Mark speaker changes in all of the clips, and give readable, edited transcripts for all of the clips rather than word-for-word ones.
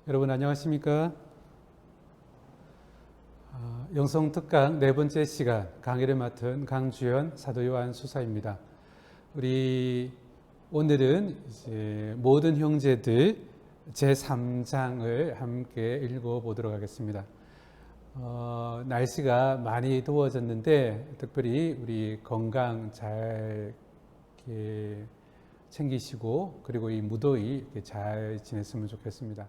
Speaker 1: 여러분 안녕하십니까? 영성특강 네 번째 시간 강의를 맡은 강주현 사도 요한 수사입니다. 우리 오늘은 이제 모든 형제들 제3장을 함께 읽어보도록 하겠습니다. 날씨가 많이 더워졌는데 특별히 우리 건강 잘 챙기시고 그리고 이 무더위 잘 지냈으면 좋겠습니다.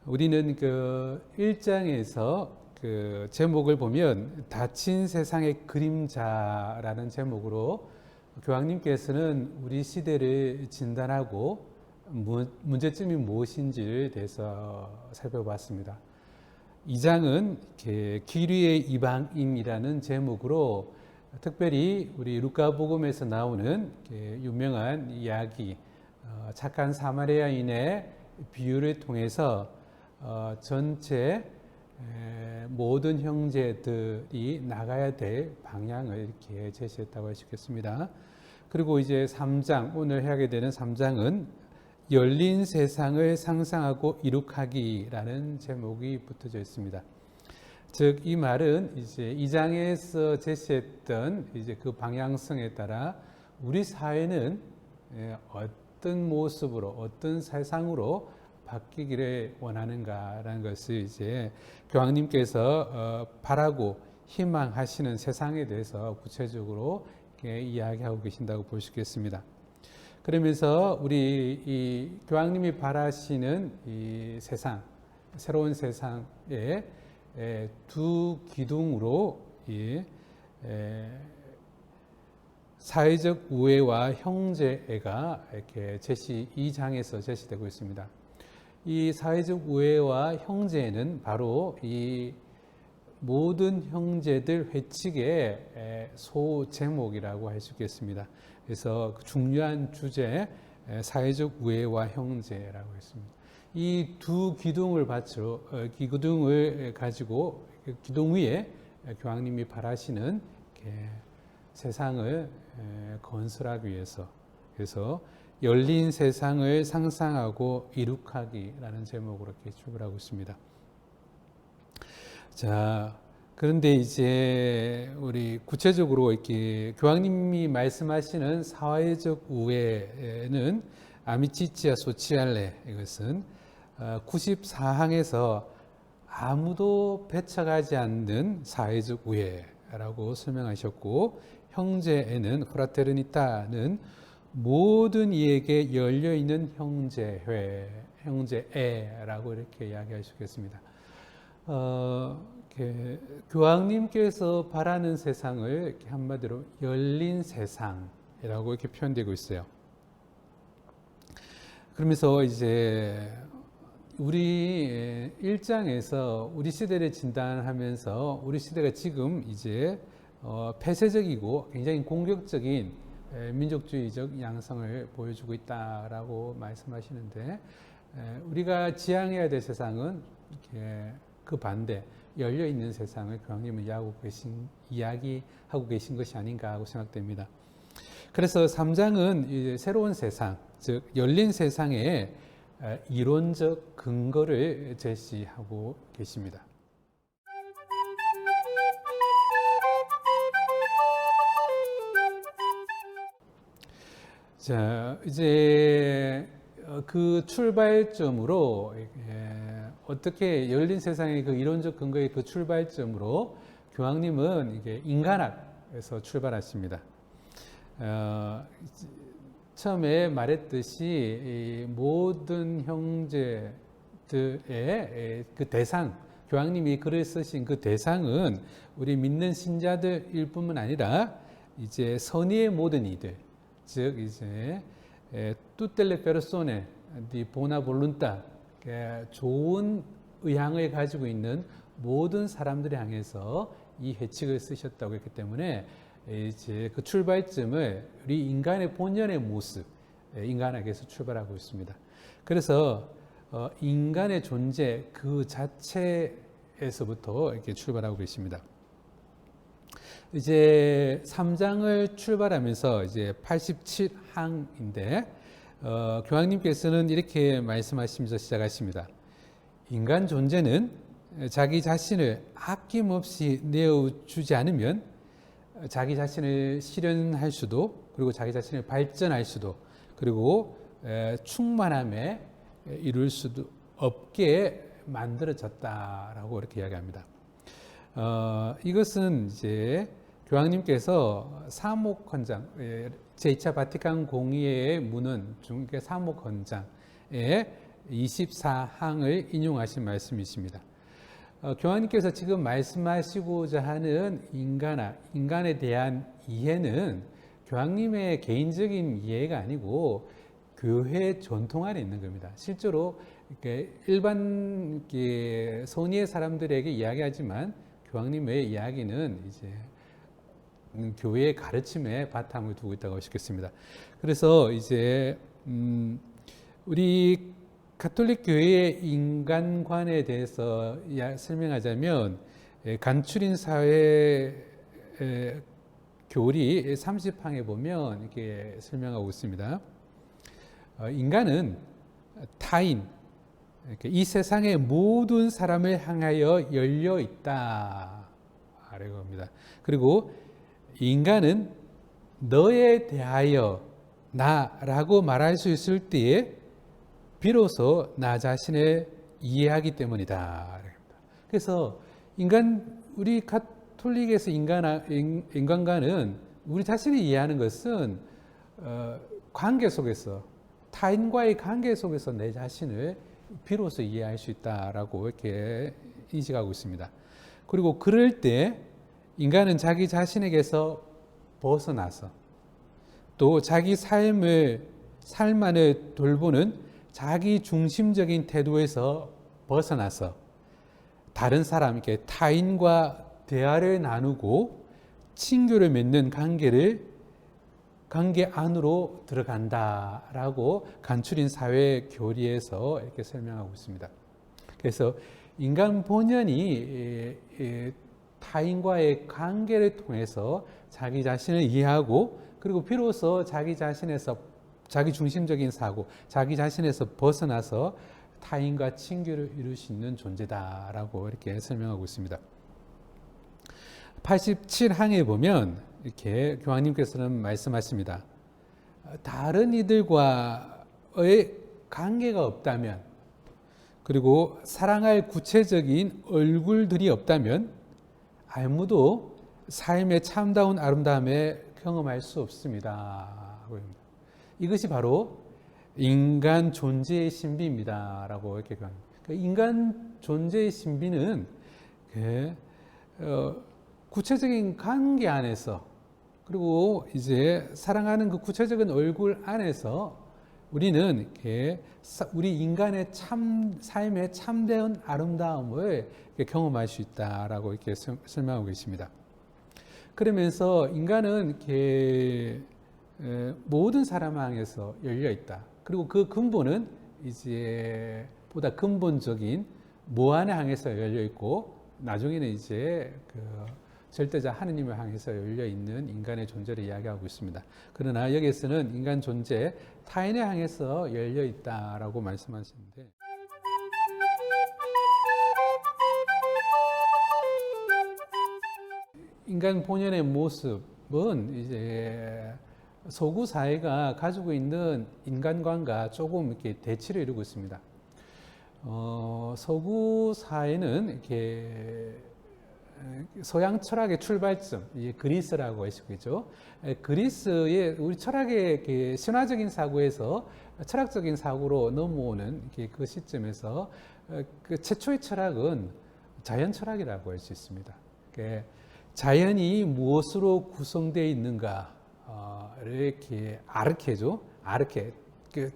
Speaker 1: 우리는 그 1장에서 그 제목을 보면 닫힌 세상의 그림자라는 제목으로 교황님께서는 우리 시대를 진단하고 문제점이 무엇인지를 대해서 살펴봤습니다. 2장은 기류의 이방인이라는 제목으로 특별히 우리 루카복음에서 나오는 유명한 이야기 착한 사마리아인의 비유를 통해서 전체 모든 형제들이 나가야 될 방향을 이렇게 제시했다고 할 수 있겠습니다. 그리고 이제 3장, 오늘 하게 되는 3장은 열린 세상을 상상하고 이룩하기라는 제목이 붙어져 있습니다. 즉, 이 말은 이제 2장에서 제시했던 이제 그 방향성에 따라 우리 사회는 어떤 모습으로, 어떤 세상으로 바뀌기를 원하는가라는 것을 이제 교황님께서 바라고 희망하시는 세상에 대해서 구체적으로 이야기하고 계신다고 볼 수 있겠습니다. 그러면서 우리 이 교황님이 바라시는 이 세상, 새로운 세상에 두 기둥으로 이 사회적 우애와 형제애가 이렇게 2장에서 제시되고 있습니다. 이 사회적 우애와 형제애는 바로 이 모든 형제들 회칙의 소제목이라고 할 수 있겠습니다. 그래서 중요한 주제 사회적 우애와 형제라고 했습니다. 이 두 기둥을 기둥을 가지고 기둥 위에 교황님이 바라시는 세상을 건설하기 위해서 그래서 열린 세상을 상상하고 이룩하기라는 제목으로 이렇게 출발하고 있습니다. 자, 그런데 이제 우리 구체적으로 이렇게 교황님이 말씀하시는 사회적 우애는 아미치치아 소치알레 이것은 94항에서 아무도 배척하지 않는 사회적 우애라고 설명하셨고 형제애는 프라테르니타는 모든 이에게 열려있는 형제애라고 이렇게 이야기할 수 있겠습니다. 교황님께서 바라는 세상을 이렇게 한마디로 열린 세상이라고 이렇게 표현되고 있어요. 그러면서 이제 우리 1장에서 우리 시대를 진단하면서 우리 시대가 지금 이제 폐쇄적이고 굉장히 공격적인 민족주의적 양상을 보여주고 있다라고 말씀하시는데 우리가 지향해야 될 세상은 그 반대 열려 있는 세상을 교황님은 이야기하고 계신 것이 아닌가 하고 생각됩니다. 그래서 3장은 이제 새로운 세상, 즉 열린 세상의 이론적 근거를 제시하고 계십니다. 자, 이제 그 출발점으로 어떻게 열린 세상의 그 이론적 근거의 그 출발점으로 교황님은 이게 인간학에서 출발하십니다. 처음에 말했듯이 이 모든 형제들의 그 대상, 교황님이 글을 쓰신 그 대상은 우리 믿는 신자들일 뿐만 아니라 이제 선의의 모든 이들, 즉 이제 tutte le persone di buona volontà, 좋은 의향을 가지고 있는 모든 사람들을 향해서 이 회칙을 쓰셨다고 했기 때문에 이제 그 출발점을 우리 인간의 본연의 모습, 인간학에서 출발하고 있습니다. 그래서 인간의 존재 그 자체에서부터 이렇게 출발하고 계십니다. 이제 3장을 출발하면서 이제 87항인데 교황님께서는 이렇게 말씀하시면서 시작하십니다. 인간 존재는 자기 자신을 아낌없이 내어주지 않으면 자기 자신을 실현할 수도, 그리고 자기 자신을 발전할 수도, 그리고 충만함에 이룰 수도 없게 만들어졌다라고 이렇게 이야기합니다. 이것은 이제 교황님께서 사목헌장, 제2차 바티칸 공의회의 문헌 중 사목헌장의 24항을 인용하신 말씀이십니다. 교황님께서 지금 말씀하시고자 하는 인간에 대한 이해는 교황님의 개인적인 이해가 아니고 교회 전통 안에 있는 겁니다. 실제로 일반 선의의 사람들에게 이야기하지만 교황님의 이야기는 이제 교회의 가르침에 바탕을 두고 있다고 할 수 있겠습니다. 그래서 이제 우리 가톨릭 교회의 인간관에 대해서 설명하자면 간추린 사회 교리 30항에 보면 이렇게 설명하고 있습니다. 인간은 타인, 이 세상의 모든 사람을 향하여 열려 있다. 라고 합니다. 그리고 인간은 너에 대하여 나라고 말할 수 있을 때에 비로소 나 자신을 이해하기 때문이다. 그래서 우리 가톨릭에서 인간과는 우리 자신을 이해하는 것은 관계 속에서, 타인과의 관계 속에서 내 자신을 비로소 이해할 수 있다라고 이렇게 인식하고 있습니다. 그리고 그럴 때 인간은 자기 자신에게서 벗어나서 또 자기 삶 안을 돌보는 자기 중심적인 태도에서 벗어나서 다른 사람, 이렇게 타인과 대화를 나누고 친교를 맺는 관계 안으로 들어간다라고 간추린 사회 교리에서 이렇게 설명하고 있습니다. 그래서 인간 본연이 타인과의 관계를 통해서 자기 자신을 이해하고, 그리고 비로소 자기 중심적인 사고, 자기 자신에서 벗어나서 타인과 친교를 이룰 수 있는 존재다라고 이렇게 설명하고 있습니다. 87항에 보면 이렇게 교황님께서는 말씀하십니다. 다른 이들과의 관계가 없다면, 그리고 사랑할 구체적인 얼굴들이 없다면 아무도 삶의 참다운 아름다움에 경험할 수 없습니다. 이것이 바로 인간 존재의 신비입니다. 라고 이렇게 교황님. 인간 존재의 신비는 구체적인 관계 안에서, 그리고 이제 사랑하는 그 구체적인 얼굴 안에서 우리는 우리 인간의 삶의 참된 아름다움을 경험할 수 있다라고 이렇게 설명하고 계십니다. 그러면서 인간은 모든 사람 향해서 열려 있다. 그리고 그 근본은 이제 보다 근본적인 무한을 향해서 열려 있고, 나중에는 이제 절대자 하느님을 향해서 열려 있는 인간의 존재를 이야기하고 있습니다. 그러나 여기에서는 인간 존재, 타인을 향해서 열려 있다라고 말씀하시는데, 인간 본연의 모습은 이제 서구 사회가 가지고 있는 인간관과 조금 이렇게 대치를 이루고 있습니다. 서구 사회는 이렇게 서양 철학의 출발점, 그리스라고 하시겠죠. 그리스의 우리 철학의 신화적인 사고에서 철학적인 사고로 넘어오는 그 시점에서 그 최초의 철학은 자연 철학이라고 할 수 있습니다. 자연이 무엇으로 구성되어 있는가, 이렇게 아르케죠. 그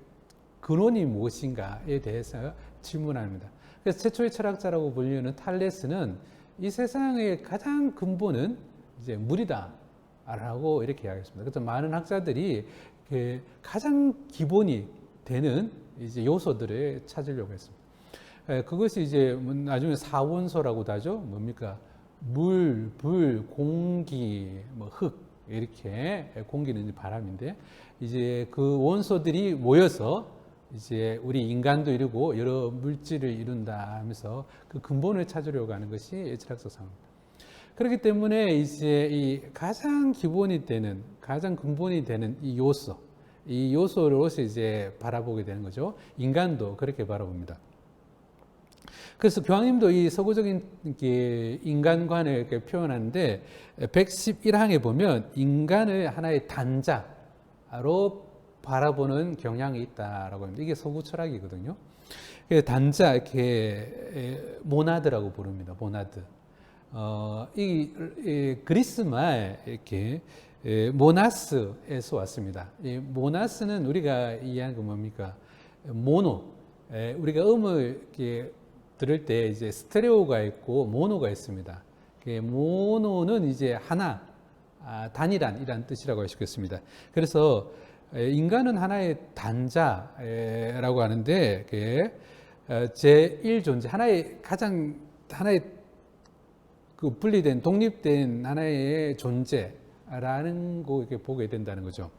Speaker 1: 근원이 무엇인가에 대해서 질문합니다. 그래서 최초의 철학자라고 불리는 탈레스는 이 세상의 가장 근본은 이제 물이다라고 이렇게 이야기했습니다. 그래서 많은 학자들이 가장 기본이 되는 이제 요소들을 찾으려고 했습니다. 그것이 이제 나중에 사원소라고도 하죠. 뭡니까? 물, 불, 공기, 뭐 흙, 이렇게 공기는 이제 바람인데 이제 그 원소들이 모여서 이제 우리 인간도 이루고 여러 물질을 이룬다 하면서 그 근본을 찾으려고 하는 것이 철학서상입니다. 그렇기 때문에 이제 이 가장 기본이 되는, 가장 근본이 되는 이 요소로서 이제 바라보게 되는 거죠. 인간도 그렇게 바라봅니다. 그래서 교황님도 이 서구적인 인간관을 이렇게 표현하는데 111항에 보면 인간을 하나의 단자로 바라보는 경향이 있다라고 합니다. 이게 서구 철학이거든요. 단자, 이렇게 모나드라고 부릅니다. 모나드. 이 그리스 말 이렇게 모나스에서 왔습니다. 이 모나스는 우리가 이해하는 거 뭡니까? 모노. 우리가 음을 이렇게 들을 때 이제 스테레오가 있고 모노가 있습니다. 모노는 이제 하나, 단일한이란 뜻이라고 할 수 있겠습니다. 그래서 인간은 하나의 단자라고 하는데 제1존재, 하나의 그 분리된 독립된 하나의 존재라는 거 이렇게 보게 된다는 거죠.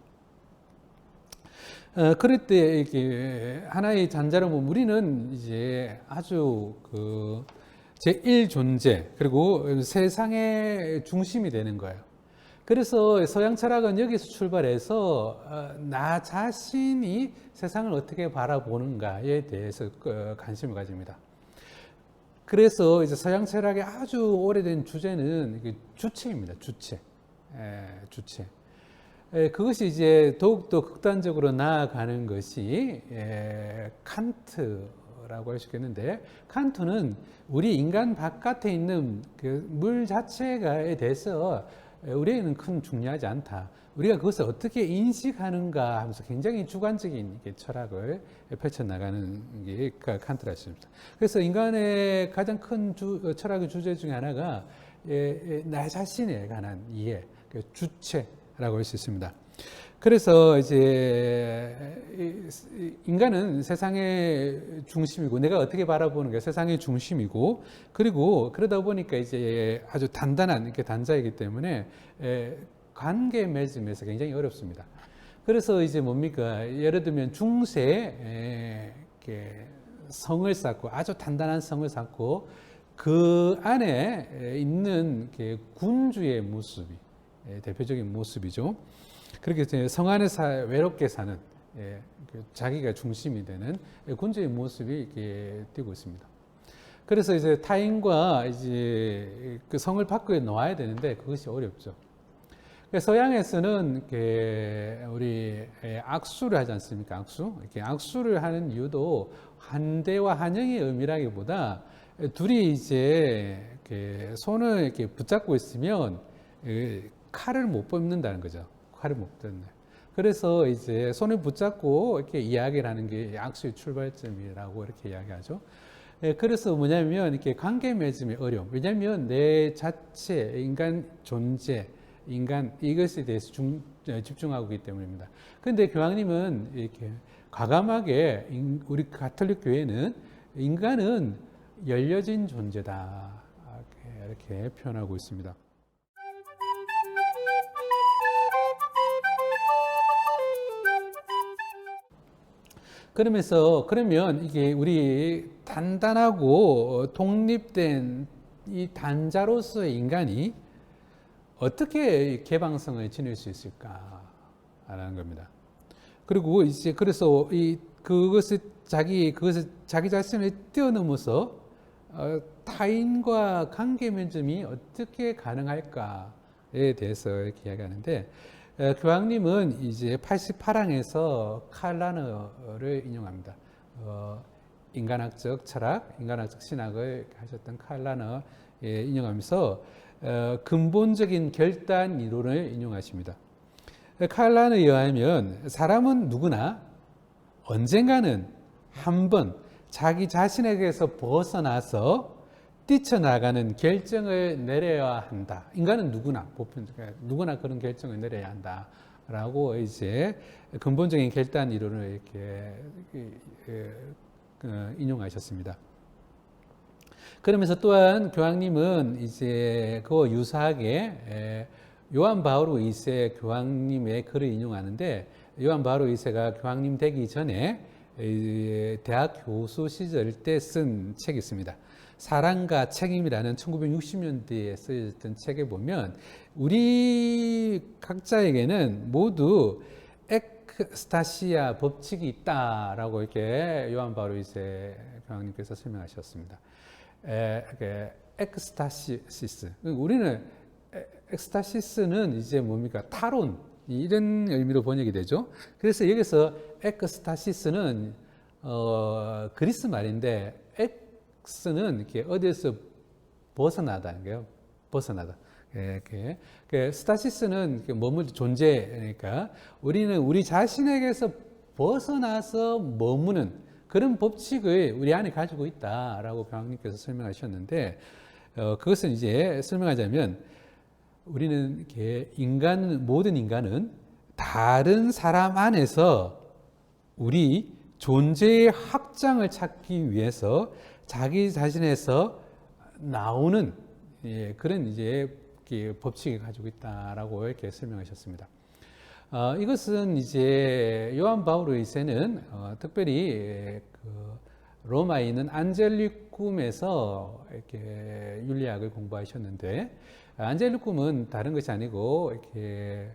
Speaker 1: 그럴 때 이렇게 하나의 잔자로 보면 우리는 이제 아주 그 제1존재 그리고 세상의 중심이 되는 거예요. 그래서 서양 철학은 여기서 출발해서 나 자신이 세상을 어떻게 바라보는가에 대해서 관심을 가집니다. 그래서 이제 서양 철학의 아주 오래된 주제는 주체입니다. 주체. 그것이 이제 더욱더 극단적으로 나아가는 것이 칸트라고 할 수 있겠는데, 칸트는 우리 인간 바깥에 있는 그 물 자체에 대해서 우리에게는 큰 중요하지 않다. 우리가 그것을 어떻게 인식하는가 하면서 굉장히 주관적인 철학을 펼쳐나가는 게 칸트라 했습니다. 그래서 인간의 가장 큰 철학의 주제 중에 하나가 나 자신에 관한 이해, 주체라고 할 수 있습니다. 그래서 이제 인간은 세상의 중심이고 내가 어떻게 바라보는 게 세상의 중심이고 그리고 그러다 보니까 이제 아주 단단한 이렇게 단자이기 때문에 관계 맺음에서 굉장히 어렵습니다. 그래서 이제 뭡니까? 예를 들면 중세에 성을 쌓고 아주 단단한 성을 쌓고 그 안에 있는 군주의 모습이 대표적인 모습이죠. 그렇게 성 안에서 외롭게 사는 자기가 중심이 되는 군주의 모습이 이렇게 띄고 있습니다. 그래서 이제 타인과 이제 그 성을 밖에 놓아야 되는데 그것이 어렵죠. 서양에서는 우리 악수를 하지 않습니까? 이렇게 악수를 하는 이유도 한대와 한영의 의미라기보다 둘이 이제 손을 이렇게 붙잡고 있으면 칼을 못 뽑는다는 거죠. 칼을 못 뽑는다. 그래서 이제 손을 붙잡고 이렇게 이야기를 하는 게 악수의 출발점이라고 이렇게 이야기하죠. 그래서 뭐냐면 이렇게 관계 맺음이 어려움. 왜냐하면 내 자체, 인간 존재, 인간 이것에 대해서 집중하고 있기 때문입니다. 그런데 교황님은 이렇게 과감하게 우리 가톨릭 교회는 인간은 열려진 존재다 이렇게 표현하고 있습니다. 그러면 이게 우리 단단하고 독립된 이 단자로서의 인간이 어떻게 개방성을 지닐 수 있을까라는 겁니다. 그리고 이제 그래서 그것을 자기 자신을 뛰어넘어서 타인과 관계 맺음이 어떻게 가능할까에 대해서 이렇게 이야기하는데, 교황님은 이제 88항에서 칼 라너를 인용합니다. 인간학적 철학, 인간학적 신학을 하셨던 칼 라너 인용하면서 근본적인 결단 이론을 인용하십니다. 칼 라너에 의하면 사람은 누구나 언젠가는 한번 자기 자신에게서 벗어나서 뛰쳐나가는 결정을 내려야 한다. 인간은 누구나 그런 결정을 내려야 한다라고 이제 근본적인 결단 이론을 이렇게 인용하셨습니다. 그러면서 또한 교황님은 이제 그와 유사하게 요한 바오로 2세 교황님의 글을 인용하는데, 요한 바오로 2세가 교황님 되기 전에 대학 교수 시절 때 쓴 책이 있습니다. 사랑과 책임이라는 1960년대에 쓰여졌던 책에 보면 우리 각자에게는 모두 엑스타시아 법칙이 있다라고 이렇게 요한 바오로 2세 교황님께서 설명하셨습니다. 엑스타시스. 우리는 엑스타시스는 이제 뭡니까? 탈원. 이런 의미로 번역이 되죠. 그래서 여기서 엑스타시스는 그리스 말인데, 엑스는 이렇게 어디에서 벗어나다는 거예요. 벗어나다. 이렇게. 스타시스는 머물 존재니까 우리는 우리 자신에게서 벗어나서 머무는 그런 법칙을 우리 안에 가지고 있다라고 교황님께서 설명하셨는데, 그것은 이제 설명하자면 우리는 이렇게 모든 인간은 다른 사람 안에서 우리 존재의 확장을 찾기 위해서 자기 자신에서 나오는 그런 이제 법칙을 가지고 있다라고 이렇게 설명하셨습니다. 이것은 이제 요한 바오로 2세는 특별히 로마에 있는 안젤리쿰에서 이렇게 윤리학을 공부하셨는데, 안젤리쿰은 다른 것이 아니고 이렇게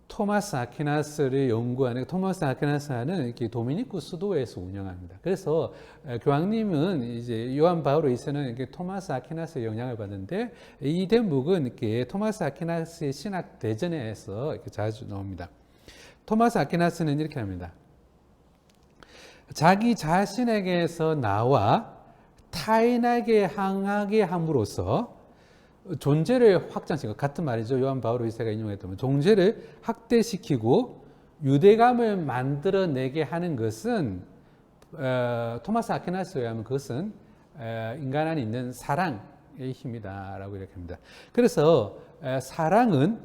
Speaker 1: 토마스 아퀴나스를 연구하는, 토마스 아퀴나스는 이렇게 도미니쿠 수도에서 운영합니다. 그래서 교황님은 이제 요한 바오로 2세는 이렇게 토마스 아퀴나스의 영향을 받는데, 이 대목은 이렇게 토마스 아퀴나스의 신학 대전에서 이렇게 자주 나옵니다. 토마스 아퀴나스는 이렇게 합니다. 자기 자신에게서 나와 타인에게 향하게 함으로써 존재를 확장시키고, 같은 말이죠. 요한 바오로 2세가 인용했던 존재를 확대시키고 유대감을 만들어내게 하는 것은 토마스 아퀴나스에 의하면 그것은 인간 안에 있는 사랑의 힘이다라고 이렇게 합니다. 그래서 사랑은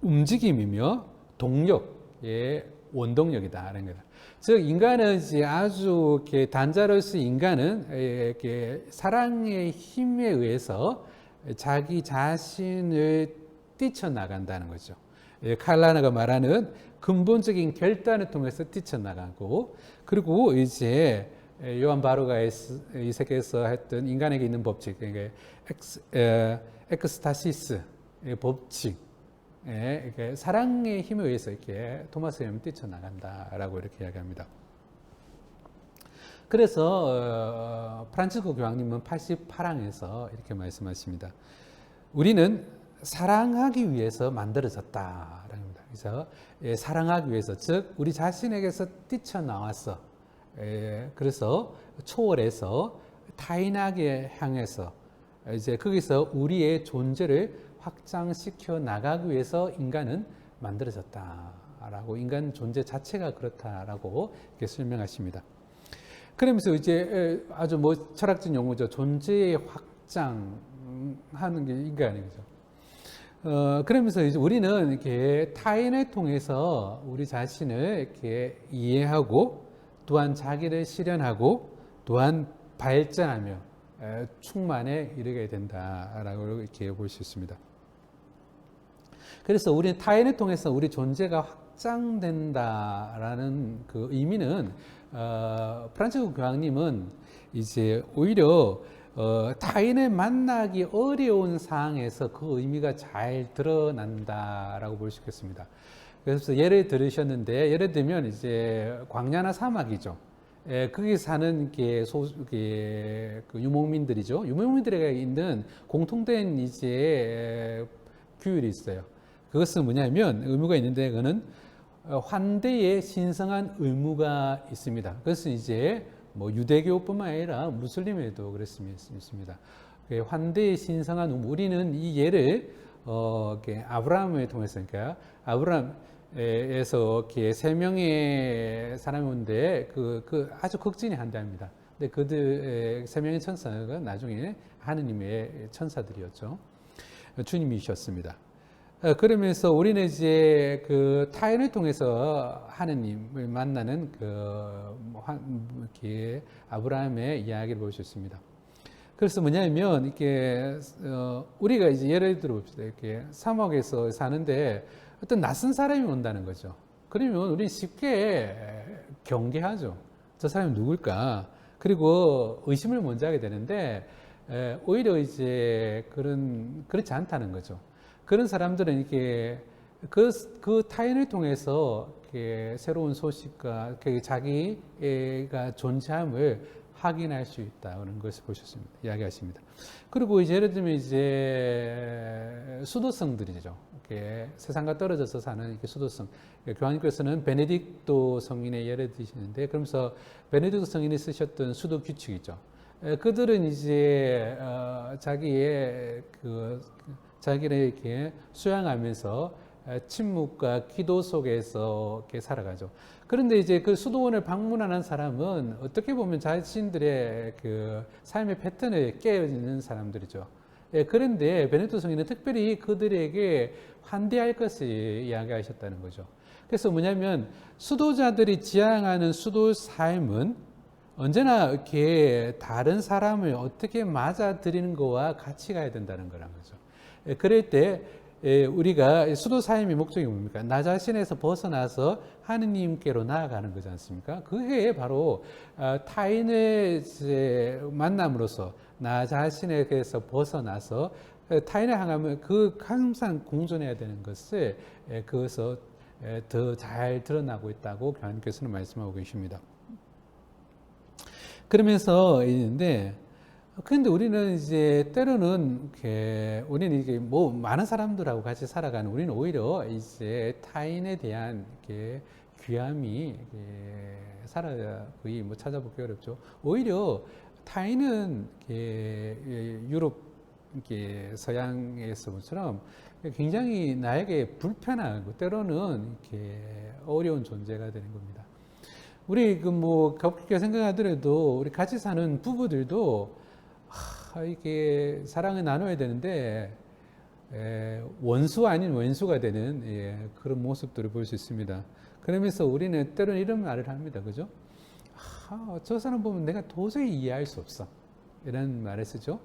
Speaker 1: 움직임이며 동력의 원동력이다라는 거다. 즉 인간은 이제 아주 이렇게 단자로서 인간은 이렇게 사랑의 힘에 의해서 자기 자신을 뛰쳐나간다는 거죠. 칼라나가 말하는 근본적인 결단을 통해서 뛰쳐나가고, 그리고 이제 요한 바오로 2세께서 했던 인간에게 있는 법칙, 그러니까 엑스타시스 법칙, 사랑의 힘에 의해서 이렇게 토마스는 뛰쳐나간다라고 이렇게 이야기합니다. 그래서 프란치스코 교황님은 88항에서 이렇게 말씀하십니다. 우리는 사랑하기 위해서 만들어졌다라는 겁니다. 그래서 사랑하기 위해서, 즉 우리 자신에게서 뛰쳐나와서, 그래서 초월해서 타인에게 향해서 이제 거기서 우리의 존재를 확장시켜 나가기 위해서 인간은 만들어졌다라고, 인간 존재 자체가 그렇다라고 이렇게 설명하십니다. 그러면서 이제 아주 철학적 용어죠. 존재의 확장하는 게 인간이죠. 그러면서 이제 우리는 이렇게 타인을 통해서 우리 자신을 이렇게 이해하고, 또한 자기를 실현하고, 또한 발전하며 충만에 이르게 된다라고 이렇게 볼 수 있습니다. 그래서 우리는 타인을 통해서 우리 존재가 확장된다라는 그 의미는, 프란치스코 교황님은 이제 오히려 타인을 만나기 어려운 상황에서 그 의미가 잘 드러난다라고 볼 수 있겠습니다. 그래서 예를 들으셨는데, 예를 들면 이제 광야나 사막이죠. 거기 사는 그 유목민들이죠. 유목민들에게 있는 공통된 이제 규율이 있어요. 그것은 뭐냐면, 의무가 있는데, 그거는 환대에 신성한 의무가 있습니다. 그것은 이제 유대교뿐만 아니라 무슬림에도 그렇습니다. 환대에 신성한 의무. 우리는 이 예를 아브라함을 통해서, 그러니까 아브라함에서 세 명의 사람이 오는데 그 아주 극진히 한답니다. 근데 그들 세 명의 천사가 나중에 하느님의 천사들이었죠. 주님이셨습니다. 그러면서 우리는 이제 그 타인을 통해서 하느님을 만나는 이렇게 아브라함의 이야기를 볼 수 있습니다. 그래서 뭐냐면 이렇게 우리가 이제 예를 들어 봅시다. 이렇게 사막에서 사는데 어떤 낯선 사람이 온다는 거죠. 그러면 우리는 쉽게 경계하죠. 저 사람이 누굴까? 그리고 의심을 먼저 하게 되는데 오히려 이제 그렇지 않다는 거죠. 그런 사람들은 이렇게 그 타인을 통해서 이렇게 새로운 소식과 자기가 존재함을 확인할 수 있다는 것을 보셨습니다. 이야기하십니다. 그리고 이제 예를 들면 이제 수도성들이죠. 이렇게 세상과 떨어져서 사는 이렇게 수도성. 교황님께서는 베네딕토 성인의 예를 드시는데, 그러면서 베네딕토 성인이 쓰셨던 수도 규칙이죠. 그들은 이제 자기를 이렇게 수양하면서 침묵과 기도 속에서 이렇게 살아가죠. 그런데 이제 그 수도원을 방문하는 사람은 어떻게 보면 자신들의 그 삶의 패턴을 깨어지는 사람들이죠. 그런데 베네토 성인은 특별히 그들에게 환대할 것을 이야기하셨다는 거죠. 그래서 뭐냐면 수도자들이 지향하는 수도 삶은 언제나 이렇게 다른 사람을 어떻게 맞아들이는 거와 같이 가야 된다는 거란 거죠. 그럴 때 우리가 수도 삶의 목적이 뭡니까? 나 자신에서 벗어나서 하느님께로 나아가는 거지 않습니까? 그게 바로 타인을 만남으로써 나 자신에게서 벗어나서 타인을 향하면 항상 공존해야 되는 것을 그것을 더 잘 드러나고 있다고 교수님께서는 말씀하고 계십니다. 그러면서 있는데, 그런데 우리는 이제 때로는 우리는 이게 뭐 많은 사람들하고 같이 살아가는 우리는 오히려 이제 타인에 대한 귀함이 거의 뭐 찾아보기 어렵죠. 오히려 타인은 유럽 서양에서처럼 굉장히 나에게 불편하고 때로는 어려운 존재가 되는 겁니다. 우리 가볍게 생각하더라도 우리 같이 사는 부부들도 이게 사랑을 나눠야 되는데 원수 아닌 왼수가 되는 그런 모습들을 볼 수 있습니다. 그러면서 우리는 때로는 이런 말을 합니다. 그죠? 저 사람 보면 내가 도저히 이해할 수 없어. 이런 말을 쓰죠.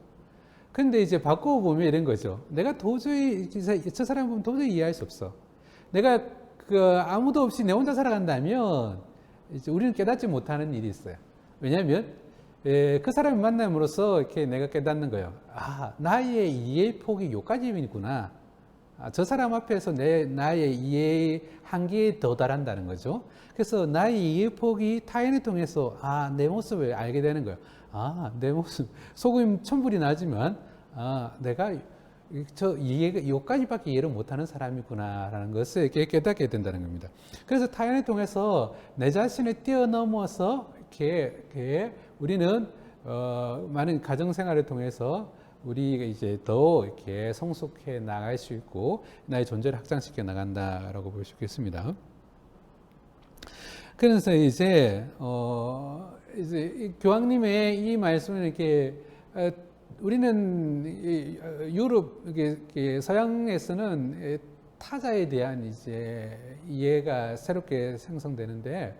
Speaker 1: 근데 이제 바꿔보면 이런 거죠. 내가 도저히, 저 사람 보면 도저히 이해할 수 없어. 내가 아무도 없이 내 혼자 살아간다면 이제 우리는 깨닫지 못하는 일이 있어요. 왜냐하면 그 사람을 만남으로써 이렇게 내가 깨닫는 거예요. 나의 이해 폭이 요까지이구나. 저 사람 앞에서 나의 이해 한계에 도달한다는 거죠. 그래서 나의 이해 폭이 타인을 통해서 내 모습을 알게 되는 거예요. 내 모습 소금 천불이 나지만 내가 저 이해가 요까지밖에 이해를 못하는 사람이구나라는 것을 깨닫게 된다는 겁니다. 그래서 타인을 통해서 내 자신을 뛰어넘어서 이렇게 우리는 많은 가정 생활을 통해서 우리가 이제 더 이렇게 성숙해 나갈 수 있고 나의 존재를 확장시켜 나간다라고 볼 수 있겠습니다. 그래서 이제 교황님의 이 말씀을 이렇게 우리는 유럽 서양에서는 타자에 대한 이제 이해가 새롭게 생성되는데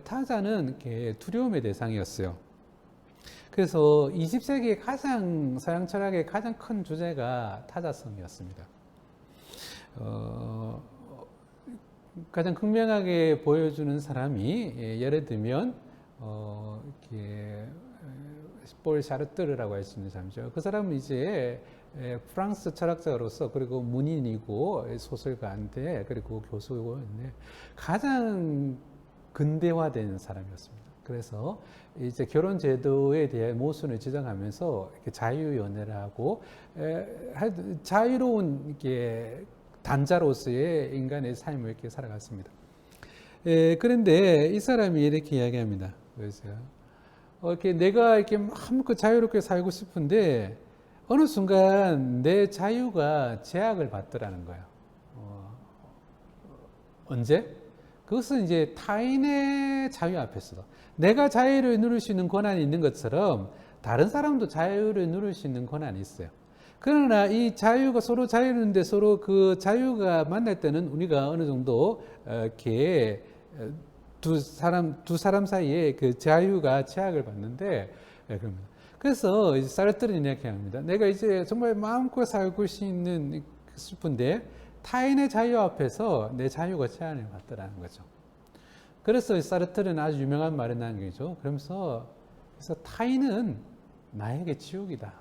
Speaker 1: 타자는 두려움의 대상이었어요. 그래서 20세기의 서양 철학의 가장 큰 주제가 타자성이었습니다. 가장 극명하게 보여주는 사람이 예를 들면 볼 샤르트르라고 할 수 있는 사람이죠. 그 사람은 이제 프랑스 철학자로서 그리고 문인이고 소설가인데 그리고 교수고 가장 근대화된 사람이었습니다. 그래서 이제 결혼 제도에 대한 모순을 지적하면서 이렇게 자유 연애를 하고 자유로운 단자로서의 인간의 삶을 이렇게 살아갔습니다. 그런데 이 사람이 이렇게 이야기합니다. 그래서 내가 이렇게 마음껏 자유롭게 살고 싶은데 어느 순간 내 자유가 제약을 받더라는 거예요. 언제? 그것은 이제 타인의 자유 앞에서 내가 자유를 누릴 수 있는 권한이 있는 것처럼 다른 사람도 자유를 누릴 수 있는 권한이 있어요. 그러나 이 자유가 서로 자유인데 서로 그 자유가 만날 때는 우리가 어느 정도 이렇게 두 사람 사이에 그 자유가 제약을 받는데 그럽니다. 그래서 이제 사르트르는 이렇게 합니다. 내가 이제 정말 마음껏 살고 싶은 싶은데 타인의 자유 앞에서 내 자유가 제한을 받더라는 거죠. 그래서 사르트르는 아주 유명한 말을 남기죠. 그러면서 그래서 타인은 나에게 지옥이다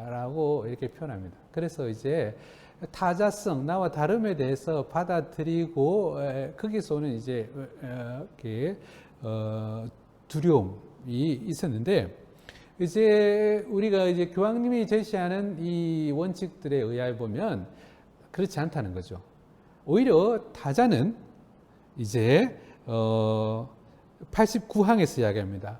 Speaker 1: 라고 이렇게 표현합니다. 그래서 이제 타자성, 나와 다름에 대해서 받아들이고 거기서 오는 이제 이렇게 두려움이 있었는데, 이제 우리가 이제 교황님이 제시하는 이 원칙들에 의하여 보면 그렇지 않다는 거죠. 오히려 타자는 이제 89항에서 이야기합니다.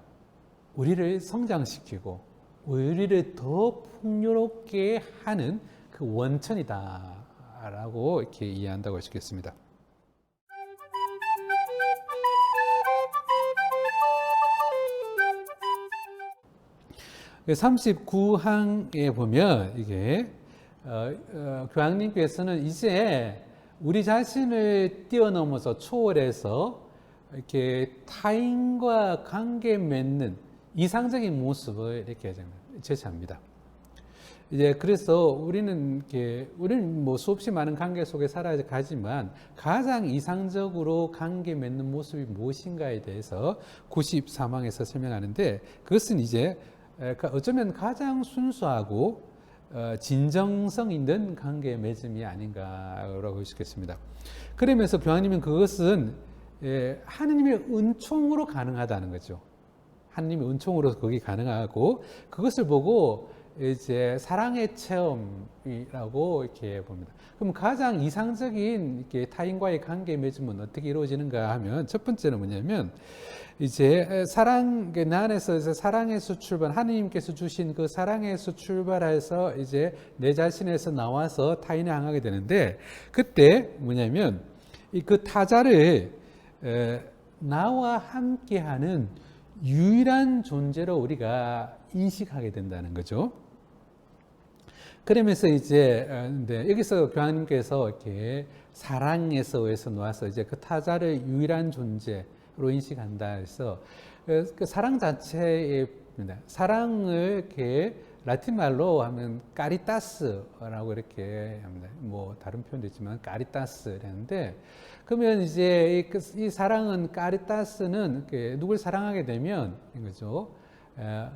Speaker 1: 우리를 성장시키고 우리를 더 풍요롭게 하는 그 원천이다라고 이렇게 이해한다고 할 수 있겠습니다. 그 39항에 보면 이게 교황님께서는 이제 우리 자신을 뛰어넘어서 초월해서 이렇게 타인과 관계 맺는 이상적인 모습을 이렇게 제시합니다. 이제 그래서 우리는 뭐 수없이 많은 관계 속에 살아가지만 가장 이상적으로 관계 맺는 모습이 무엇인가에 대해서 93항에서 설명하는데, 그것은 이제 어쩌면 가장 순수하고 진정성 있는 관계 맺음이 아닌가라고 할 수 있겠습니다. 그러면서 교황님은 그것은 하느님의 은총으로 가능하다는 거죠. 하느님의 은총으로 그게 가능하고, 그것을 보고 이제 사랑의 체험이라고 이렇게 봅니다. 그럼 가장 이상적인 이렇게 타인과의 관계 맺음은 어떻게 이루어지는가 하면, 첫 번째는 뭐냐면 이제 사랑, 나 안에서 사랑에서 하느님께서 주신 그 사랑에서 출발해서 이제 내 자신에서 나와서 타인을 향하게 되는데, 그때 뭐냐면 그 타자를 나와 함께하는 유일한 존재로 우리가 인식하게 된다는 거죠. 그러면서 이제 여기서 교황님께서 이렇게 사랑에서에서 놓아서 이제 그 타자를 유일한 존재로 인식한다 해서 그 사랑 자체입니다. 사랑을 이렇게 라틴 말로 하면 까리타스라고 이렇게 합니다. 뭐 다른 표현도 있지만 까리타스라는데, 그러면 이제 이 사랑은, 까리타스는 누굴 사랑하게 되면 이거죠.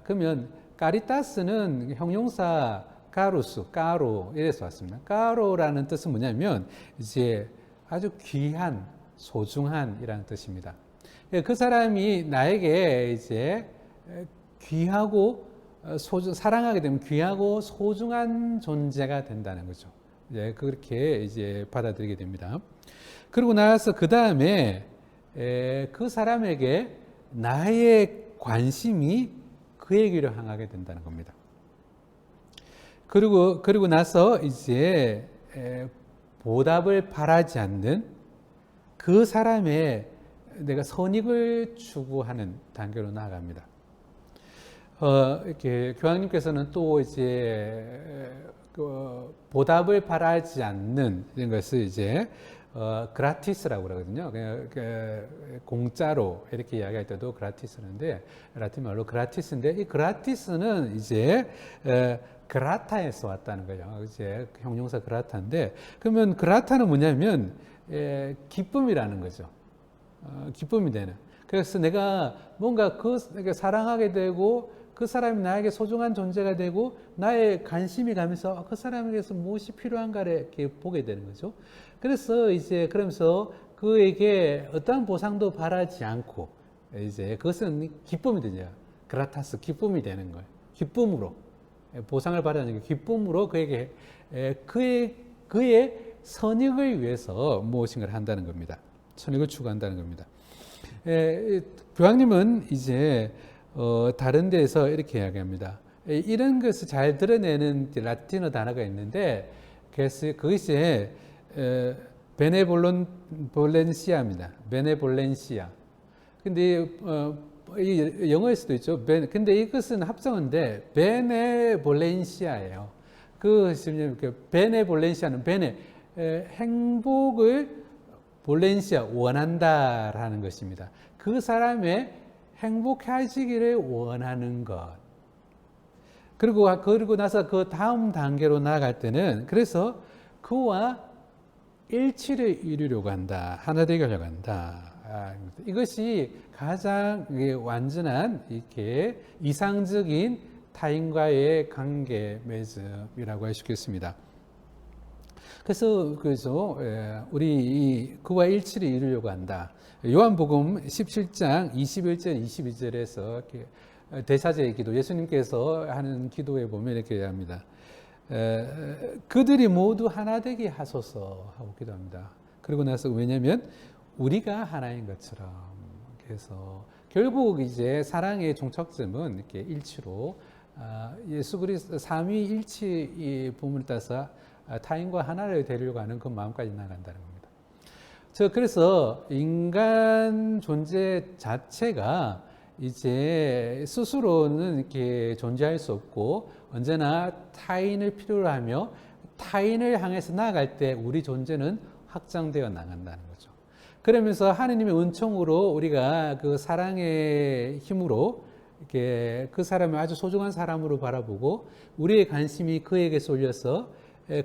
Speaker 1: 그러면 까리타스는 형용사 까루스, 까로 이래서 왔습니다. 까로라는 뜻은 뭐냐면 이제 아주 귀한, 소중한이라는 뜻입니다. 그 사람이 나에게 이제 귀하고 사랑하게 되면 귀하고 소중한 존재가 된다는 거죠. 이제 그렇게 이제 받아들이게 됩니다. 그리고 나서 그 다음에 그 사람에게 나의 관심이 그에게로 향하게 된다는 겁니다. 그리고 나서 이제 보답을 바라지 않는 그 사람의 내가 선익을 추구하는 단계로 나아갑니다. 이렇게 교황님께서는 또 이제 보답을 바라지 않는 이런 것을 이제 그라티스라고 그러거든요. 공짜로 이렇게 이야기할 때도 그라티스인데, 라틴 말로 그라티스인데, 이 그라티스는 이제 그라타에서 왔다는 거죠. 이제 형용사 그라타인데, 그러면 그라타는 뭐냐면 기쁨이라는 거죠. 기쁨이 되는. 그래서 내가 뭔가 내가 사랑하게 되고 그 사람이 나에게 소중한 존재가 되고 나의 관심이 가면서 그 사람에게서 무엇이 필요한가를 이렇게 보게 되는 거죠. 그래서 이제 그러면서 그에게 어떠한 보상도 바라지 않고 이제 그것은 기쁨이 되죠. 그라타스, 기쁨이 되는 거예요. 기쁨으로 보상을 바라지 않고 기쁨으로 그에게 그의 선익을 위해서 무엇인가를 한다는 겁니다. 선익을 추구한다는 겁니다. 교황님은 이제 다른 데에서 이렇게 이야기합니다. 이런 것을 잘 드러내는 라틴어 단어가 있는데, 그것이 베네볼렌시아입니다. 베네볼렌시아. 근데 영어일 수도 있죠. 근데 이것은 합성어인데 베네볼렌시아예요. 그 베네볼렌시아는 행복을 볼렌시아 원한다라는 것입니다. 그 사람의 행복해지기를 원하는 것. 그리고 나서 그 다음 단계로 나아갈 때는 그래서 그와 일치를 이루려고 한다. 하나 되려고 한다. 이것이 가장 완전한 이렇게 이상적인 타인과의 관계 맺음이라고 할 수 있겠습니다. 그래서 우리 그와 일치를 이루려고 한다. 요한복음 17장 21절 22절에서 대사제의 기도, 예수님께서 하는 기도에 보면 이렇게 합니다. 그들이 모두 하나 되게 하소서 하고 기도합니다. 그리고 나서 왜냐하면 우리가 하나인 것처럼. 그래서 결국 이제 사랑의 종착점은 이렇게 일치로 예수 그리스도 삼위일치 부분을 따서 타인과 하나를 되려고 하는 그 마음까지 나간다는 겁니다. 그래서 인간 존재 자체가 이제 스스로는 이렇게 존재할 수 없고 언제나 타인을 필요로 하며 타인을 향해서 나아갈 때 우리 존재는 확장되어 나간다는 거죠. 그러면서 하느님의 은총으로 우리가 그 사랑의 힘으로 이렇게 그 사람을 아주 소중한 사람으로 바라보고 우리의 관심이 그에게 쏠려서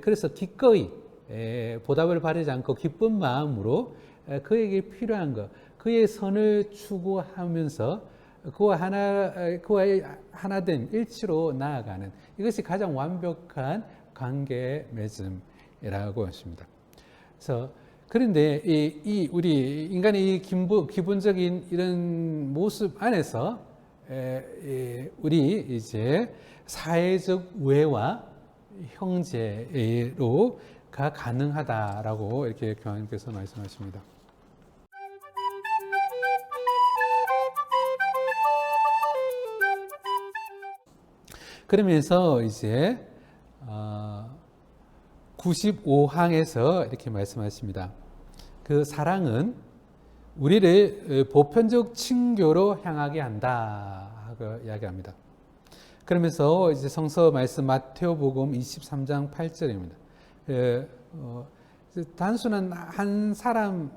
Speaker 1: 그래서 기꺼이 보답을 바라지 않고 기쁜 마음으로 그에게 필요한 것, 그의 선을 추구하면서 그와 하나된 일치로 나아가는 이것이 가장 완벽한 관계 맺음이라고 하십니다. 그래서 그런데 우리 인간의 이 기본적인 이런 모습 안에서 우리 이제 사회적 우애와 형제로가 가능하다라고 이렇게 교황님께서 말씀하십니다. 그러면서 이제 95항에서 이렇게 말씀하십니다. 그 사랑은 우리를 보편적 친교로 향하게 한다 하고 이야기합니다. 그러면서 이제 성서 말씀 마태오복음 23장 8절입니다. 단순한 한 사람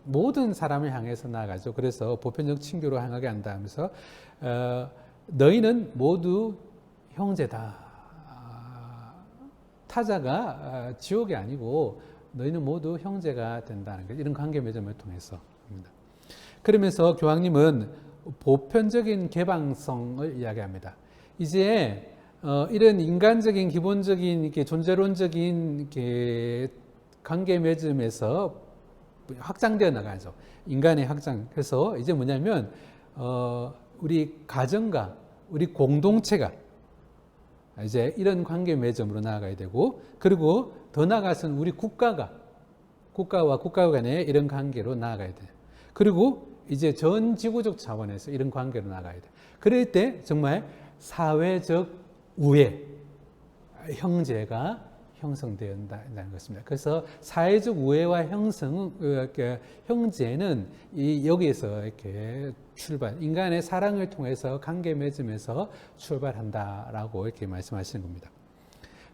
Speaker 1: 모든 사람을 향해서 나아가죠. 그래서 보편적 친교로 향하게 한다 하면서 너희는 모두 형제다. 타자가 지옥이 아니고 너희는 모두 형제가 된다는 것. 이런 관계 맺음을 통해서 합니다. 그러면서 교황님은 보편적인 개방성을 이야기합니다. 이제 이런 인간적인 기본적인 이렇게 존재론적인 이렇게 관계 맺음에서 확장되어 나가죠. 인간의 확장. 그래서 이제 뭐냐면 우리 가정과 우리 공동체가 이제 이런 관계 맺음으로 나아가야 되고, 그리고 더 나아가서는 우리 국가와 국가 간의 이런 관계로 나아가야 돼요. 그리고 이제 전 지구적 차원에서 이런 관계로 나아가야 돼요. 그럴 때 정말 사회적 우애, 형제가 형성된다는 것입니다. 그래서 사회적 우애와 형제는 여기에서 이렇게 인간의 사랑을 통해서 관계 맺으면서 출발한다라고 이렇게 말씀하시는 겁니다.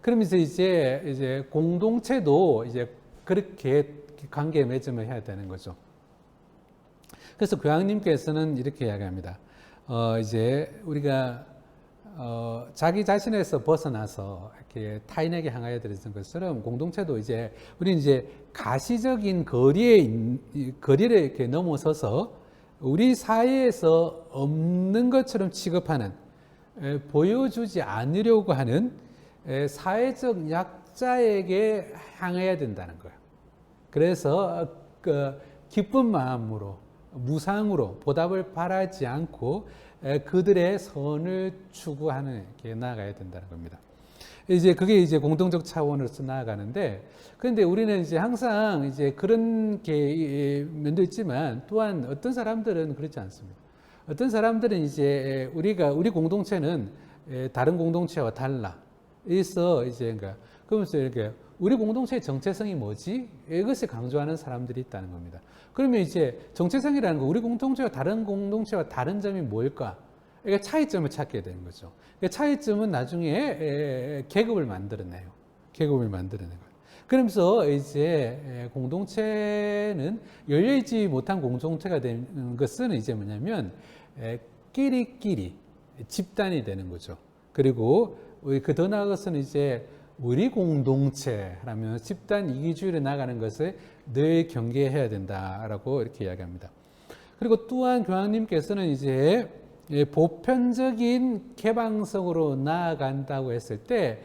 Speaker 1: 그러면서 이제 공동체도 이제 그렇게 관계 맺음을 해야 되는 거죠. 그래서 교황님께서는 이렇게 이야기합니다. 이제 우리가 자기 자신에서 벗어나서 이렇게 타인에게 향하여 드리는 것처럼 공동체도 이제 우리는 이제 가시적인 거리를 이렇게 넘어서서 우리 사회에서 없는 것처럼 취급하는, 보여주지 않으려고 하는 사회적 약자에게 향해야 된다는 거예요. 그래서 그 기쁜 마음으로 무상으로 보답을 바라지 않고 그들의 선을 추구하는 게 나아가야 된다는 겁니다. 이제 그게 이제 공동적 차원으로서 나아가는데, 그런데 우리는 이제 항상 이제 그런 게 면도 있지만 또한 어떤 사람들은 그렇지 않습니다. 어떤 사람들은 이제 우리 공동체는 다른 공동체와 달라. 그래서 이제 그러면서 이렇게 우리 공동체의 정체성이 뭐지? 이것을 강조하는 사람들이 있다는 겁니다. 그러면 이제 정체성이라는 거, 우리 공동체와 다른 공동체와 다른 점이 뭘까? 이게 차이점을 찾게 되는 거죠. 차이점은 나중에 계급을 만들어내요. 계급을 만들어내는 거예요. 그러면서 이제 공동체는 열려있지 못한 공동체가 되는 것은 이제 뭐냐면 끼리끼리 집단이 되는 거죠. 그리고 그 더 나아가서는 이제 우리 공동체라면 집단 이기주의로 나가는 것을 늘 경계해야 된다라고 이렇게 이야기합니다. 그리고 또한 교황님께서는 이제 보편적인 개방성으로 나아간다고 했을 때,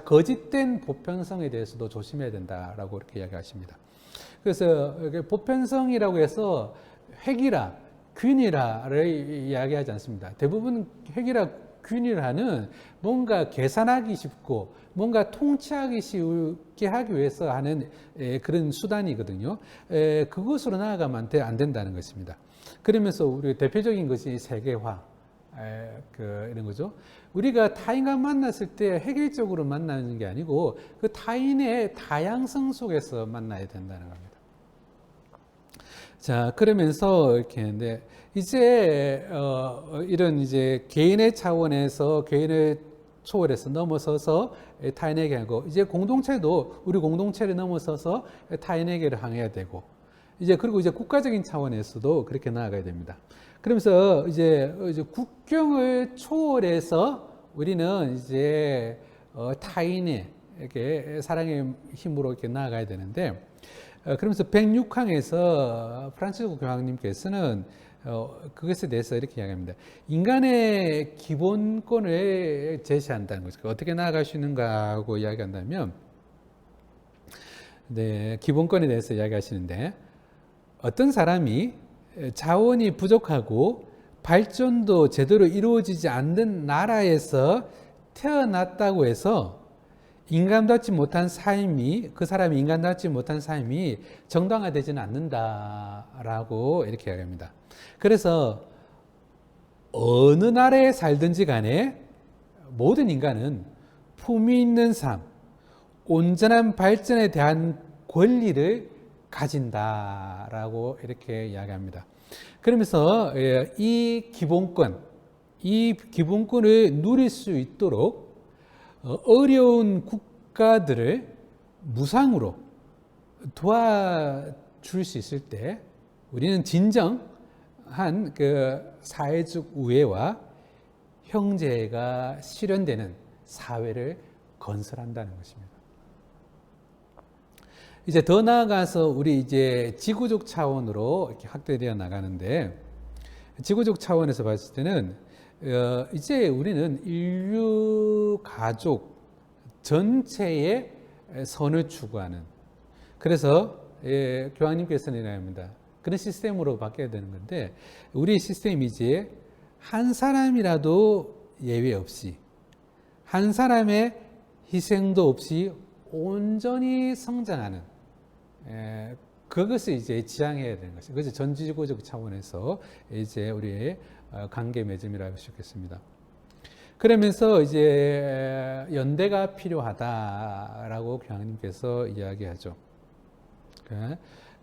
Speaker 1: 거짓된 보편성에 대해서도 조심해야 된다라고 이렇게 이야기하십니다. 그래서 보편성이라고 해서 획일화, 균일화를 이야기하지 않습니다. 대부분 획일화, 균일화는 뭔가 계산하기 쉽고 뭔가 통치하기 쉽게 하기 위해서 하는 그런 수단이거든요. 그것으로 나아가면 안 된다는 것입니다. 그러면서 우리 대표적인 것이 세계화, 이런 거죠. 우리가 타인과 만났을 때 획일적으로 만나는 게 아니고 그 타인의 다양성 속에서 만나야 된다는 겁니다. 자, 그러면서 이렇게 했는데 이제 이런 이제 개인의 차원에서 개인을 초월해서 넘어서서 타인에게 하고 이제 공동체도 우리 공동체를 넘어서서 타인에게를 향해야 되고 이제 그리고 이제 국가적인 차원에서도 그렇게 나아가야 됩니다. 그러면서 이제 국경을 초월해서 우리는 이제 타인에게 사랑의 힘으로 이렇게 나아가야 되는데 그러면서 106항에서 프란치스코 교황님께서는 그것에 대해서 이렇게 이야기합니다. 인간의 기본권을 제시한다는 거죠. 어떻게 나아갈 수 있는가 하고 이야기한다면 네, 기본권에 대해서 이야기하시는데 어떤 사람이 자원이 부족하고 발전도 제대로 이루어지지 않는 나라에서 태어났다고 해서 인간답지 못한 삶이 그 사람이 인간답지 못한 삶이 정당화되지는 않는다라고 이렇게 이야기합니다. 그래서 어느 나라에 살든지 간에 모든 인간은 품위 있는 삶, 온전한 발전에 대한 권리를 가진다라고 이렇게 이야기합니다. 그러면서 이 기본권을 누릴 수 있도록 어려운 국가들을 무상으로 도와줄 수 있을 때 우리는 진정한 그 사회적 우애와 형제가 실현되는 사회를 건설한다는 것입니다. 이제 더 나아가서 우리 이제 지구적 차원으로 이렇게 확대되어 나가는데 지구적 차원에서 봤을 때는 이제 우리는 인류 가족 전체의 선을 추구하는 그래서 교황님께서는 이야기합니다. 그런 시스템으로 바뀌어야 되는 건데 우리 시스템이 이제 한 사람이라도 예외 없이 한 사람의 희생도 없이 온전히 성장하는 그것을 이제 지향해야 되는 것이죠. 그래서 전지구적 차원에서 이제 우리의 관계 맺음이라고 할 수 있겠습니다. 그러면서 이제 연대가 필요하다라고 교황님께서 이야기하죠.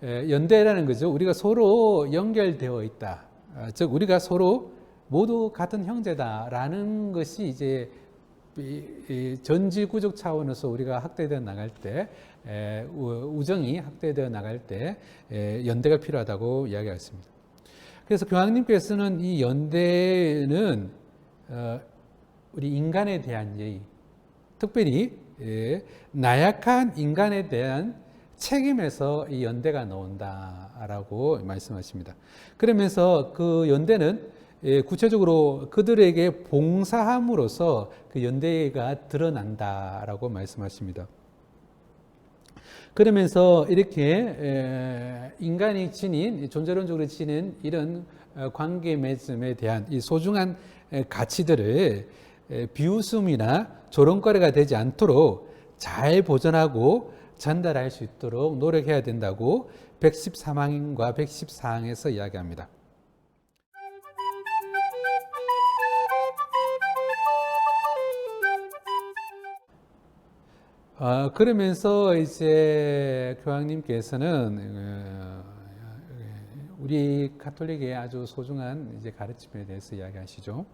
Speaker 1: 연대라는 거죠. 우리가 서로 연결되어 있다. 즉 우리가 서로 모두 같은 형제다라는 것이 이제 전지구적 차원에서 우리가 확대되어 나갈 때 우정이 확대되어 나갈 때 연대가 필요하다고 이야기했습니다. 그래서 교황님께서는 이 연대는 우리 인간에 대한 예의, 특별히 나약한 인간에 대한 책임에서 이 연대가 나온다라고 말씀하십니다. 그러면서 그 연대는 구체적으로 그들에게 봉사함으로써 그 연대가 드러난다라고 말씀하십니다. 그러면서 이렇게 인간이 지닌 존재론적으로 지닌 이런 관계 맺음에 대한 이 소중한 가치들을 비웃음이나 조롱거리가 되지 않도록 잘 보존하고 전달할 수 있도록 노력해야 된다고 113항과 114항에서 이야기합니다. 그러면서 이제 교황님께서는 우리 가톨릭의 아주 소중한 이제 가르침에 대해서 이야기하시죠.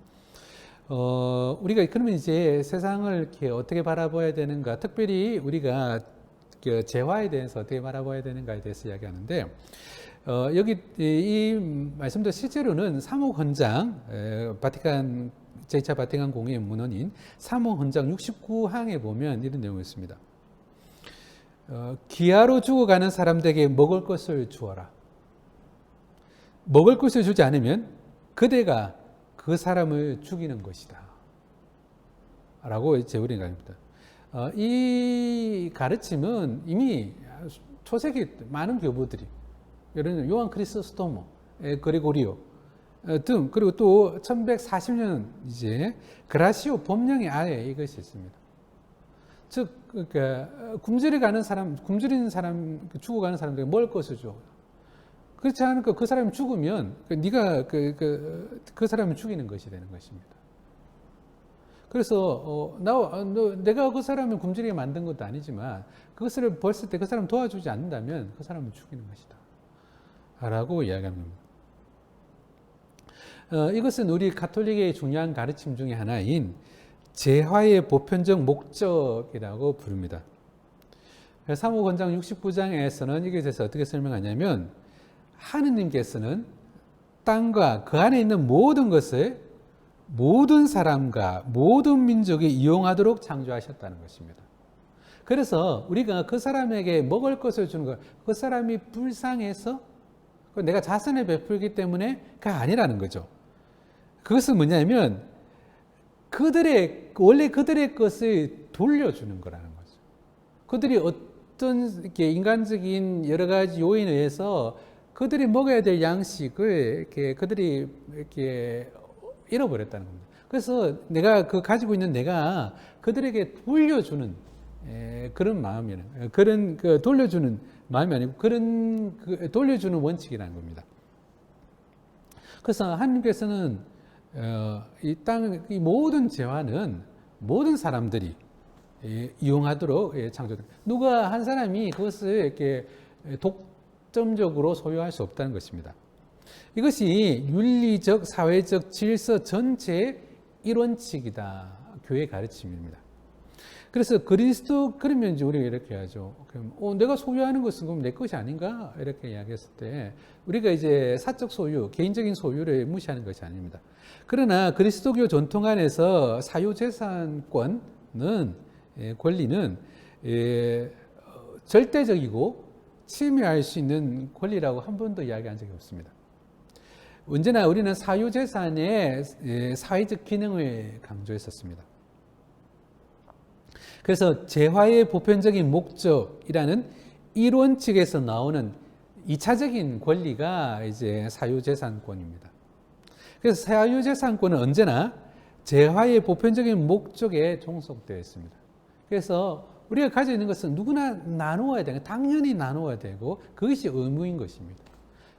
Speaker 1: 우리가 그러면 이제 세상을 이렇게 어떻게 바라봐야 되는가, 특별히 우리가 그 재화에 대해서 어떻게 바라봐야 되는가에 대해서 이야기하는데, 여기 이 말씀도 실제로는 사무헌장, 바티칸 제2차 바티칸 공의회 문헌인 사무헌장 69항에 보면 이런 내용이 있습니다. 기아로 죽어가는 사람들에게 먹을 것을 주어라. 먹을 것을 주지 않으면 그대가 그 사람을 죽이는 것이다. 라고 제우린 가입니다. 이 가르침은 이미 초세기 많은 교부들이, 예를 들면 요한 크리스토모, 그리고리오 등, 그리고 또 1140년 이제 그라시오 법령의 아래 이것이 있습니다. 즉, 그러니까 굶주리는 사람, 죽어가는 사람들에게 먹을 것을 줘. 그렇지 않으니까 그 사람이 죽으면 네가 그 사람을 죽이는 것이 되는 것입니다. 그래서 내가 그 사람을 굶주리게 만든 것도 아니지만 그것을 벌쓸 때 그 사람 도와주지 않는다면 그 사람을 죽이는 것이다. 라고 이야기합니다. 이것은 우리 가톨릭의 중요한 가르침 중에 하나인 재화의 보편적 목적이라고 부릅니다. 사무헌장 69장에서는 이것에 대해서 어떻게 설명하냐면, 하느님께서는 땅과 그 안에 있는 모든 것을 모든 사람과 모든 민족이 이용하도록 창조하셨다는 것입니다. 그래서 우리가 그 사람에게 먹을 것을 주는 것, 그 사람이 불쌍해서 내가 자선을 베풀기 때문에가 아니라는 거죠. 그것은 뭐냐면 원래 그들의 것을 돌려주는 거라는 거죠. 그들이 어떤 이렇게 인간적인 여러 가지 요인에 의해서 그들이 먹어야 될 양식을 그들이 이렇게 잃어버렸다는 겁니다. 그래서 내가 가지고 있는 내가 그들에게 돌려주는 그런 마음이라는, 그런 돌려주는 마음이 아니고 그런 돌려주는 원칙이라는 겁니다. 그래서 하나님께서는 이 모든 재화는 모든 사람들이 이용하도록 창조됩니다. 누가 한 사람이 그것을 이렇게 독점적으로 소유할 수 없다는 것입니다. 이것이 윤리적, 사회적 질서 전체의 일원칙이다. 교회의 가르침입니다. 그래서 그러면 이제 우리가 이렇게 하죠. 그럼 내가 소유하는 것은 그럼 내 것이 아닌가? 이렇게 이야기했을 때 우리가 이제 사적 소유, 개인적인 소유를 무시하는 것이 아닙니다. 그러나 그리스도교 전통 안에서 사유재산권은, 권리는 절대적이고 침해할 수 있는 권리라고 한 번도 이야기한 적이 없습니다. 언제나 우리는 사유재산의 사회적 기능을 강조했었습니다. 그래서 재화의 보편적인 목적이라는 일원칙에서 나오는 2차적인 권리가 이제 사유재산권입니다. 그래서 사유재산권은 언제나 재화의 보편적인 목적에 종속되어 있습니다. 그래서 우리가 가지고 있는 것은 누구나 나누어야 되고, 당연히 나누어야 되고, 그것이 의무인 것입니다.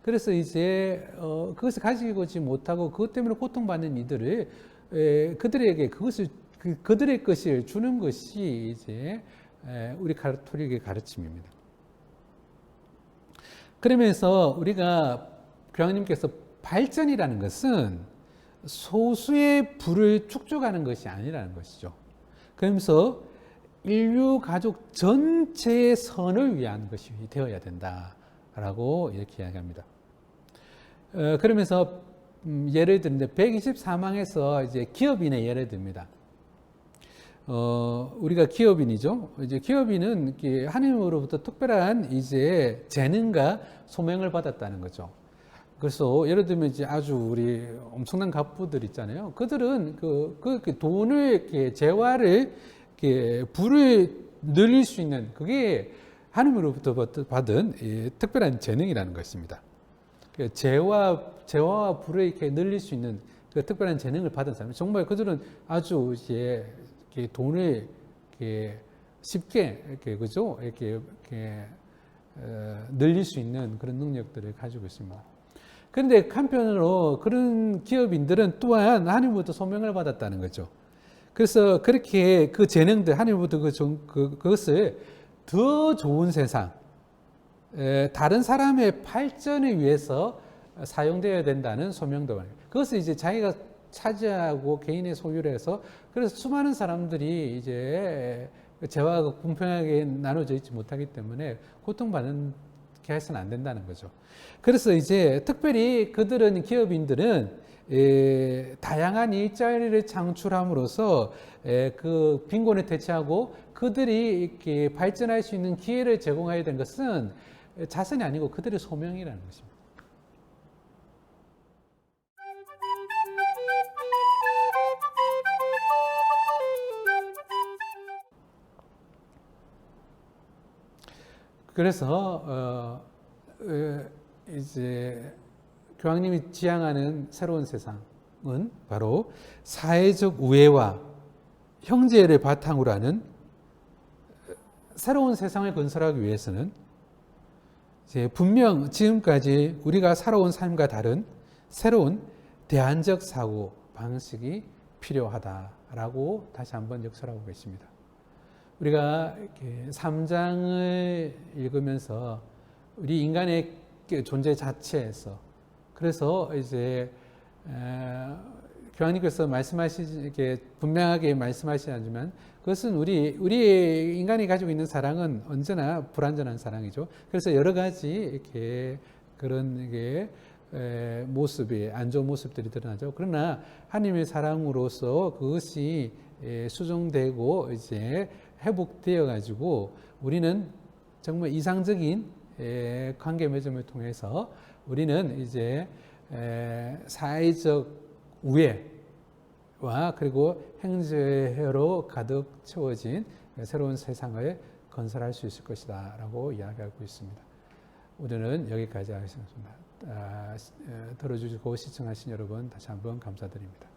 Speaker 1: 그래서 이제 그것을 가지고 오지 못하고 그것 때문에 고통받는 이들을 그들에게 그들의 것을 주는 것이 이제 우리 가톨릭의 가르침입니다. 그러면서 우리가 교황님께서 발전이라는 것은 소수의 부를 축적하는 것이 아니라는 것이죠. 그러면서 인류 가족 전체의 선을 위한 것이 되어야 된다라고 이렇게 이야기합니다. 그러면서 예를 드는데 124망에서 이제 기업인의 예를 듭니다. 우리가 기업인이죠. 이제 기업인은 하나님으로부터 특별한 이제 재능과 소명을 받았다는 거죠. 그래서 예를 들면 이제 아주 우리 엄청난 갑부들 있잖아요. 그들은 그 돈을 이렇게 재화를 이렇게 부를 늘릴 수 있는 그게 하나님으로부터 받은 특별한 재능이라는 것입니다. 재화와 부를 이렇게 늘릴 수 있는 그 특별한 재능을 받은 사람, 정말 그들은 아주 이제 돈을 이렇게 쉽게 이렇게 늘릴 수 있는 그런 능력들을 가지고 있습니다. 그런데 한편으로 그런 기업인들은 또한 하나님으로부터 소명을 받았다는 거죠. 그래서 그렇게 그 재능들, 하나님으로부터 그것을 더 좋은 세상, 다른 사람의 발전을 위해서 사용되어야 된다는 소명도 그것을 이제 자기가 차지하고 개인의 소유를 해서 그래서 수많은 사람들이 이제 재화가 공평하게 나눠져 있지 못하기 때문에 고통받는 게 해서는 안 된다는 거죠. 그래서 이제 특별히 그들은 기업인들은 다양한 일자리를 창출함으로써 그 빈곤을 대체하고 그들이 이렇게 발전할 수 있는 기회를 제공해야 되는 것은 자선이 아니고 그들의 소명이라는 것입니다. 그래서 이제 교황님이 지향하는 새로운 세상은 바로 사회적 우애와 형제를 바탕으로 하는 새로운 세상을 건설하기 위해서는 이제 분명 지금까지 우리가 살아온 삶과 다른 새로운 대안적 사고 방식이 필요하다라고 다시 한번 역설하고 계십니다. 우리가 이렇게 3장을 읽으면서 우리 인간의 존재 자체에서 그래서 이제 교황님께서 말씀하시게 분명하게 말씀하시지 않지만 그것은 우리 인간이 가지고 있는 사랑은 언제나 불완전한 사랑이죠. 그래서 여러 가지 이렇게 그런 게 모습이 안 좋은 모습들이 드러나죠. 그러나 하나님의 사랑으로서 그것이 수정되고 이제 회복되어 가지고 우리는 정말 이상적인 관계 맺음을 통해서 우리는 이제 사회적 우애와 그리고 형제로 가득 채워진 새로운 세상을 건설할 수 있을 것이다 라고 이야기하고 있습니다. 오늘은 여기까지 하겠습니다. 들어주시고 시청하신 여러분 다시 한번 감사드립니다.